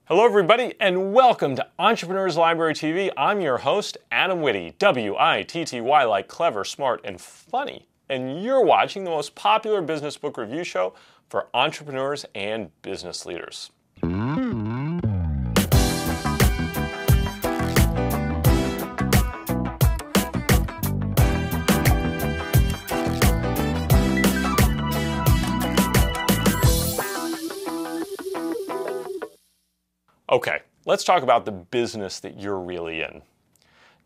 Hello everybody and welcome to Entrepreneurs Library TV. I'm your host, Adam Witty, W-I-T-T-Y, like clever, smart, and funny. And you're watching the most popular business book review show for entrepreneurs and business leaders. Okay, let's talk about the business that you're really in.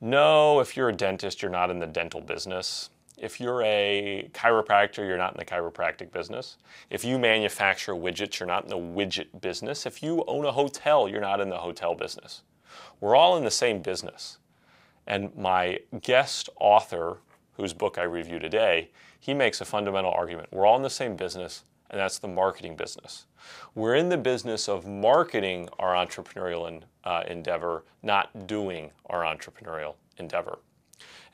No, if you're a dentist, you're not in the dental business. If you're a chiropractor, you're not in the chiropractic business. If you manufacture widgets, you're not in the widget business. If you own a hotel, you're not in the hotel business. We're all in the same business. And my guest author, whose book I review today, he makes a fundamental argument. We're all in the same business, and that's the marketing business. We're in the business of marketing our entrepreneurial endeavor, not doing our entrepreneurial endeavor.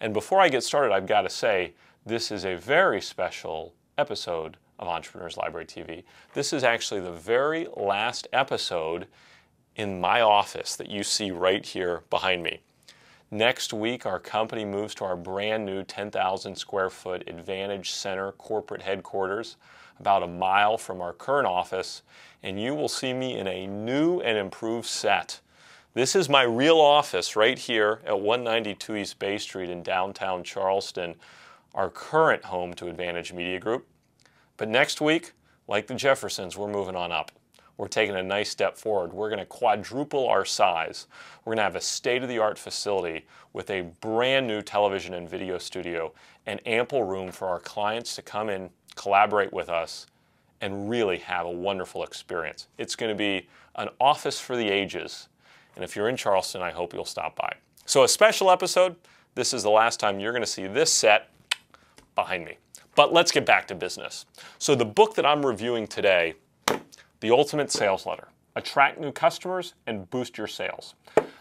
And before I get started, I've got to say, this is a very special episode of Entrepreneurs Library TV. This is actually the very last episode in my office that you see right here behind me. Next week, our company moves to our brand new 10,000 square foot Advantage Center corporate headquarters, about a mile from our current office, and you will see me in a new and improved set. This is my real office right here at 192 East Bay Street in downtown Charleston, our current home to Advantage Media Group. But next week, like the Jeffersons, we're moving on up. We're taking a nice step forward. We're going to quadruple our size. We're going to have a state-of-the-art facility with a brand new television and video studio and ample room for our clients to come in, collaborate with us, and really have a wonderful experience. It's going to be an office for the ages. And if you're in Charleston, I hope you'll stop by. So a special episode. This is the last time you're going to see this set behind me. But let's get back to business. So the book that I'm reviewing today, The Ultimate Sales Letter: Attract New Customers and Boost Your Sales.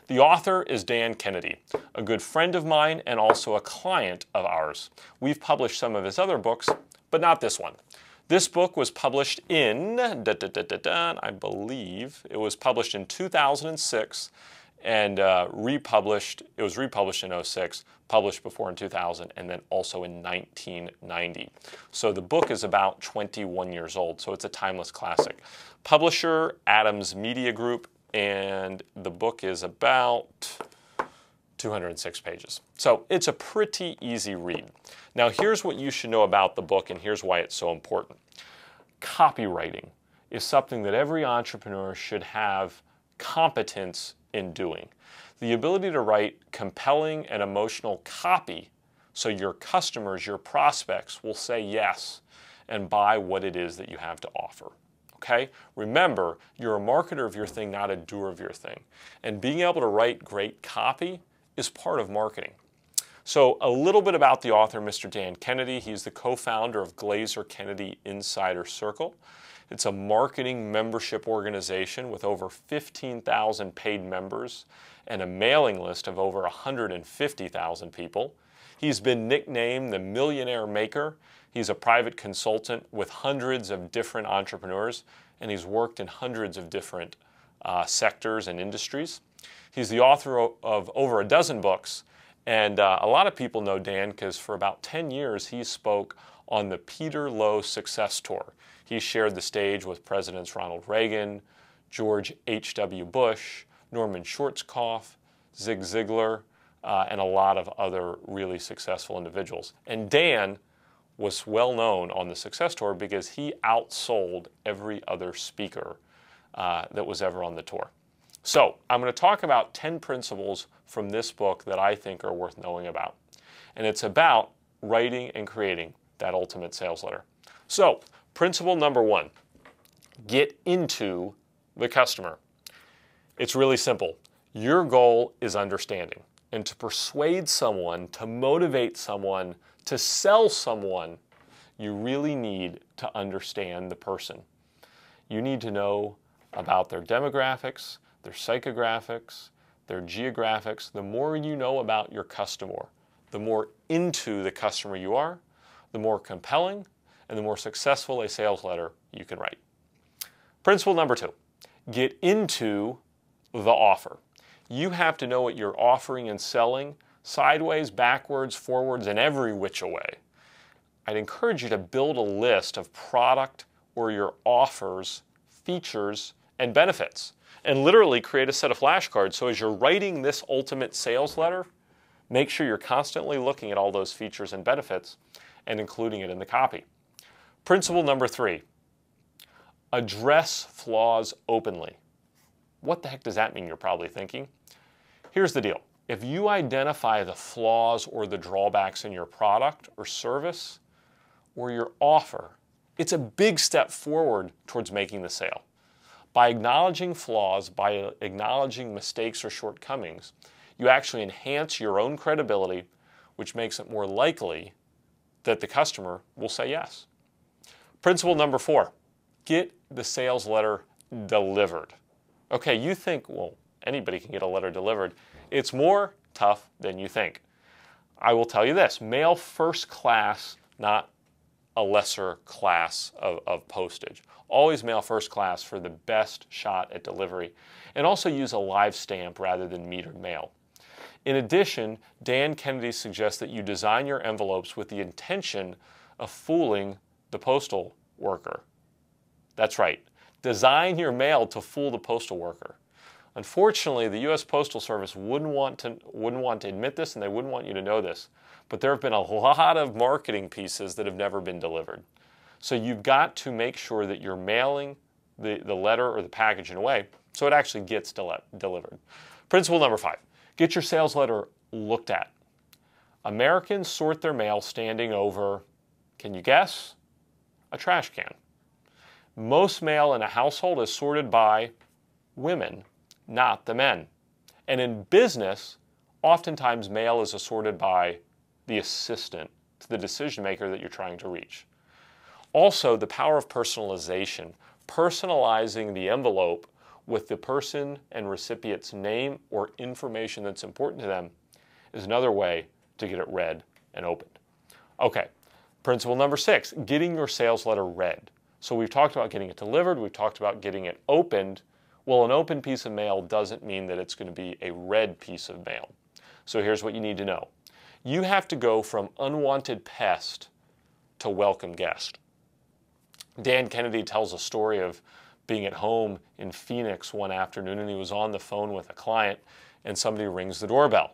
The author is Dan Kennedy, a good friend of mine and also a client of ours. We've published some of his other books, but not this one. This book was published in, I believe, it was published in 2006 and republished, it was republished in 2006, published before in 2000, and then also in 1990. So the book is about 21 years old, so it's a timeless classic. Publisher, Adams Media Group, and the book is about 206 pages. So it's a pretty easy read. Now here's what you should know about the book, and here's why it's so important. Copywriting is something that every entrepreneur should have competence in doing. The ability to write compelling and emotional copy so your customers, your prospects will say yes and buy what it is that you have to offer. Okay? Remember, you're a marketer of your thing, not a doer of your thing. And being able to write great copy is part of marketing. So a little bit about the author, Mr. Dan Kennedy. He's the co-founder of Glazer Kennedy Insider Circle. It's a marketing membership organization with over 15,000 paid members and a mailing list of over 150,000 people. He's been nicknamed the Millionaire Maker. He's a private consultant with hundreds of different entrepreneurs, and he's worked in hundreds of different sectors and industries. He's the author of over a dozen books, and a lot of people know Dan because for about 10 years he spoke on the Peter Lowe Success Tour. He shared the stage with Presidents Ronald Reagan, George H.W. Bush, Norman Schwarzkopf, Zig Ziglar, and a lot of other really successful individuals. And Dan was well known on the Success Tour because he outsold every other speaker that was ever on the tour. So I'm going to talk about 10 principles from this book that I think are worth knowing about. And it's about writing and creating that ultimate sales letter. So principle number 1, get into the customer. It's really simple. Your goal is understanding. And to persuade someone, to motivate someone, to sell someone, you really need to understand the person. You need to know about their demographics, their psychographics, their geographics. The more you know about your customer, the more into the customer you are, the more compelling and the more successful a sales letter you can write. Principle number 2, get into the offer. You have to know what you're offering and selling sideways, backwards, forwards, and every which way. I'd encourage you to build a list of product or your offers, features, and benefits, and literally create a set of flashcards. So as you're writing this ultimate sales letter, make sure you're constantly looking at all those features and benefits and including it in the copy. Principle number 3, address flaws openly. What the heck does that mean, you're probably thinking? Here's the deal. If you identify the flaws or the drawbacks in your product or service or your offer, it's a big step forward towards making the sale. By acknowledging flaws, by acknowledging mistakes or shortcomings, you actually enhance your own credibility, which makes it more likely that the customer will say yes. Principle number 4, get the sales letter delivered. Okay, you think, well, anybody can get a letter delivered. It's more tough than you think. I will tell you this, mail first class, not a lesser class of postage. Always mail first class for the best shot at delivery, and also use a live stamp rather than metered mail. In addition, Dan Kennedy suggests that you design your envelopes with the intention of fooling the postal worker. That's right. Design your mail to fool the postal worker. Unfortunately, the U.S. Postal Service wouldn't want to admit this, and they wouldn't want you to know this, but there have been a lot of marketing pieces that have never been delivered. So you've got to make sure that you're mailing the letter or the package in a way so it actually gets delivered. Principle number 5, get your sales letter looked at. Americans sort their mail standing over, can you guess? A trash can. Most mail in a household is sorted by women, not the men. And in business, oftentimes mail is assorted by the assistant to the decision maker that you're trying to reach. Also, the power of personalization, personalizing the envelope with the person and recipient's name or information that's important to them is another way to get it read and opened. Okay, principle number 6, getting your sales letter read. So we've talked about getting it delivered, we've talked about getting it opened. Well, an open piece of mail doesn't mean that it's going to be a read piece of mail. So here's what you need to know. You have to go from unwanted pest to welcome guest. Dan Kennedy tells a story of being at home in Phoenix one afternoon, and he was on the phone with a client, and somebody rings the doorbell.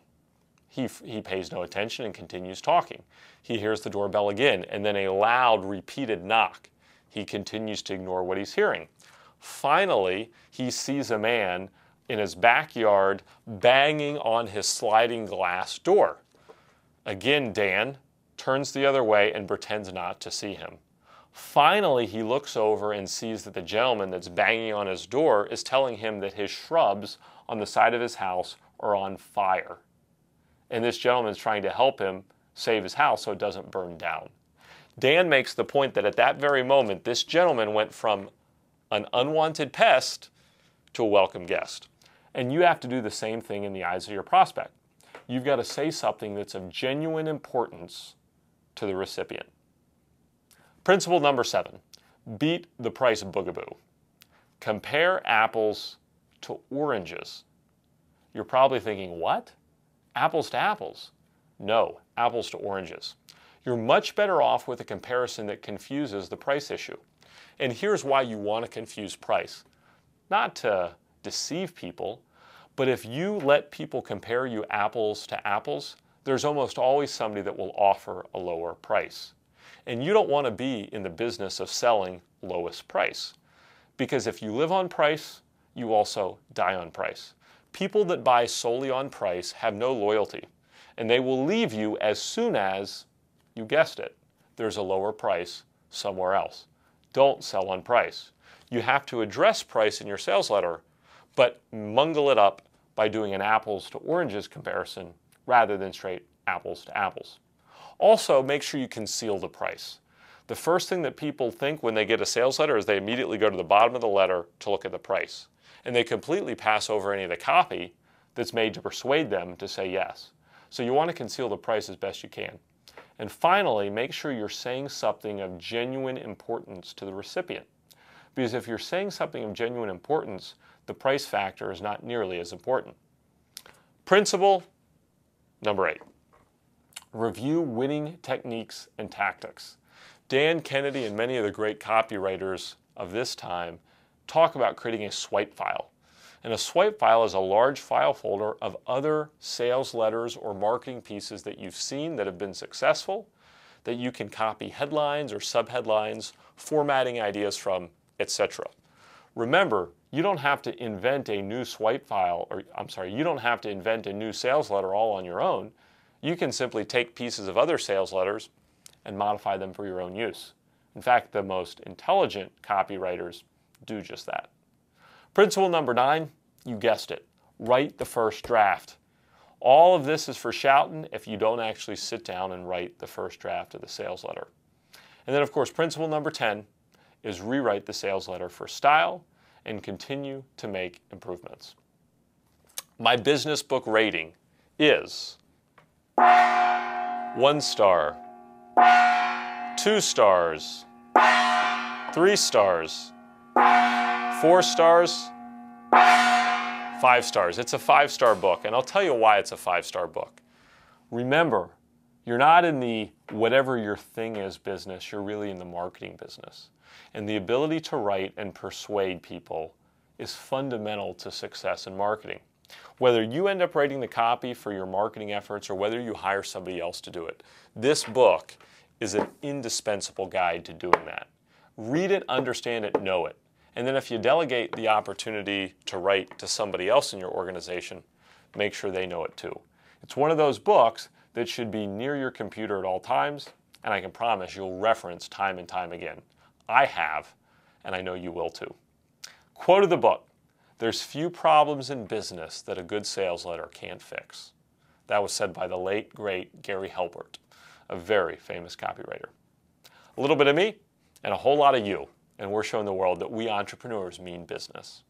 He pays no attention and continues talking. He hears the doorbell again, and then a loud, repeated knock. He continues to ignore what he's hearing. Finally, he sees a man in his backyard banging on his sliding glass door. Again, Dan turns the other way and pretends not to see him. Finally, he looks over and sees that the gentleman that's banging on his door is telling him that his shrubs on the side of his house are on fire. And this gentleman is trying to help him save his house so it doesn't burn down. Dan makes the point that at that very moment, this gentleman went from an unwanted pest to a welcome guest. And you have to do the same thing in the eyes of your prospect. You've got to say something that's of genuine importance to the recipient. Principle number 7, beat the price boogaboo. Compare apples to oranges. You're probably thinking, what? Apples to apples? No, apples to oranges. You're much better off with a comparison that confuses the price issue. And here's why you want to confuse price. Not to deceive people, but if you let people compare you apples to apples, there's almost always somebody that will offer a lower price. And you don't want to be in the business of selling lowest price. Because if you live on price, you also die on price. People that buy solely on price have no loyalty, and they will leave you as soon as, you guessed it, there's a lower price somewhere else. Don't sell on price. You have to address price in your sales letter, but mungle it up by doing an apples to oranges comparison rather than straight apples to apples. Also, make sure you conceal the price. The first thing that people think when they get a sales letter is they immediately go to the bottom of the letter to look at the price. And they completely pass over any of the copy that's made to persuade them to say yes. So you want to conceal the price as best you can. And finally, make sure you're saying something of genuine importance to the recipient. Because if you're saying something of genuine importance, the price factor is not nearly as important. Principle number 8. Review winning techniques and tactics. Dan Kennedy and many of the great copywriters of this time talk about creating a swipe file. And a swipe file is a large file folder of other sales letters or marketing pieces that you've seen that have been successful, that you can copy headlines or subheadlines, formatting ideas from, etc. Remember, you don't have to invent a new swipe file, you don't have to invent a new sales letter all on your own. You can simply take pieces of other sales letters and modify them for your own use. In fact, the most intelligent copywriters do just that. Principle number 9, you guessed it, write the first draft. All of this is for shouting if you don't actually sit down and write the first draft of the sales letter. And then, of course, principle number 10 is rewrite the sales letter for style and continue to make improvements. My business book rating is 1 star, 2 stars, 3 stars, 4 stars, 5 stars. It's a 5-star book, and I'll tell you why it's a 5-star book. Remember, you're not in the whatever your thing is business, you're really in the marketing business. And the ability to write and persuade people is fundamental to success in marketing. Whether you end up writing the copy for your marketing efforts or whether you hire somebody else to do it, this book is an indispensable guide to doing that. Read it, understand it, know it. And then if you delegate the opportunity to write to somebody else in your organization, make sure they know it too. It's one of those books that should be near your computer at all times, and I can promise you'll reference time and time again. I have, and I know you will too. Quote of the book: "There's few problems in business that a good sales letter can't fix." That was said by the late, great Gary Halbert, a very famous copywriter. A little bit of me and a whole lot of you, and we're showing the world that we entrepreneurs mean business.